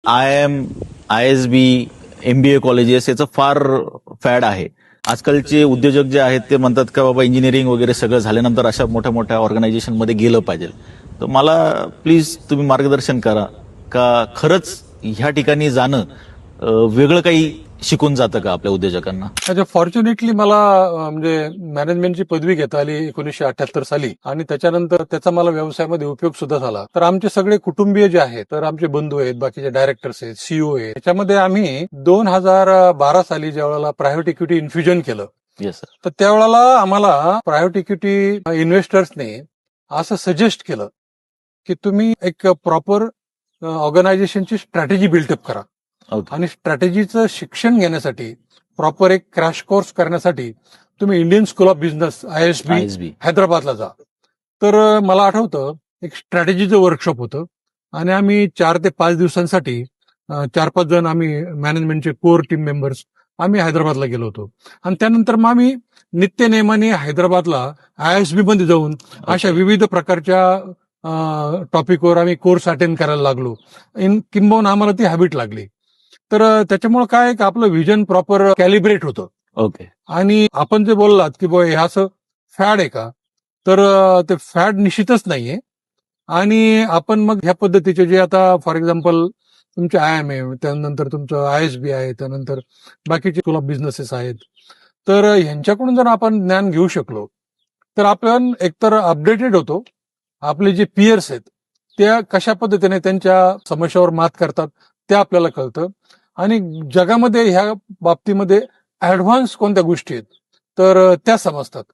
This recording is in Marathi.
IIM, ISB, MBA कॉलेजेस याचं फार फॅड आहे. आजकालचे उद्योजक जे आहेत ते म्हणतात का बाबा इंजिनिअरिंग वगैरे सगळं झाल्यानंतर अशा मोठ्या मोठ्या ऑर्गनायझेशनमध्ये गेलं पाहिजे. तर मला प्लीज तुम्ही मार्गदर्शन करा का खरंच ह्या ठिकाणी जाणं वेगळं काही शिकून जातं का आपल्या उद्योजकांना? अच्छा, फॉर्च्युनेटली मला म्हणजे मॅनेजमेंटची पदवी घेता आली 1978 साली आणि त्याच्यानंतर त्याचा मला व्यवसायामध्ये उपयोग सुद्धा झाला. तर आमचे सगळे कुटुंबीय जे आहेत, तर आमचे बंधू आहेत, बाकीचे डायरेक्टर्स आहेत, सीईओ आहेत, त्याच्यामध्ये आम्ही 2012 साली ज्या वेळेला प्रायव्हेट इक्विटी इन्फ्युजन केलं, येस सर. तर त्यावेळेला आम्हाला प्रायव्हेट इक्विटी इन्व्हेस्टर्सने असं सजेस्ट केलं की तुम्ही एक प्रॉपर ऑर्गनायझेशनची स्ट्रॅटेजी बिल्टअप करा ओके. आणि स्ट्रॅटेजीचं शिक्षण घेण्यासाठी प्रॉपर एक क्रॅश कोर्स करण्यासाठी तुम्ही Indian school of business ISB ISB. हैदराबादला जा. तर मला आठवतं एक स्ट्रॅटेजीचं वर्कशॉप होतं आणि आम्ही 4 ते 5 दिवसांसाठी 4-5 जण आम्ही मॅनेजमेंटचे कोर टीम मेंबर्स आम्ही हैदराबादला गेलो होतो आणि त्यानंतर मग आम्ही नित्यनेमाने हैदराबादला ISB मध्ये जाऊन अशा विविध प्रकारच्या टॉपिकवर आम्ही कोर्स अटेंड करायला लागलो. किंबहुना आम्हाला ती हॅबिट लागली. तर त्याच्यामुळे काय की आपलं व्हिजन प्रॉपर कॅलिब्रेट होतं. ओके. आणि आपण जे बोललात की हे असं फॅड आहे का, तर ते फॅड निश्चितच नाहीये. आणि आपण मग ह्या पद्धतीचे जे आता फॉर एक्झाम्पल तुमचे IIM आहे, त्यानंतर तुमचं ISB आहे, त्यानंतर बाकीचे स्कूल ऑफ बिझनेसेस आहेत, तर ह्यांच्याकडून जर आपण ज्ञान घेऊ शकलो तर आपण एकतर अपडेटेड होतो. आपले जे पियर्स आहेत त्या कशा पद्धतीने त्यांच्या समस्यावर मात करतात ते आपल्याला कळतं आणि जगामध्ये ह्या बाबतीमध्ये ऍडव्हान्स कोणत्या गोष्टी आहेत तर त्या समजतात.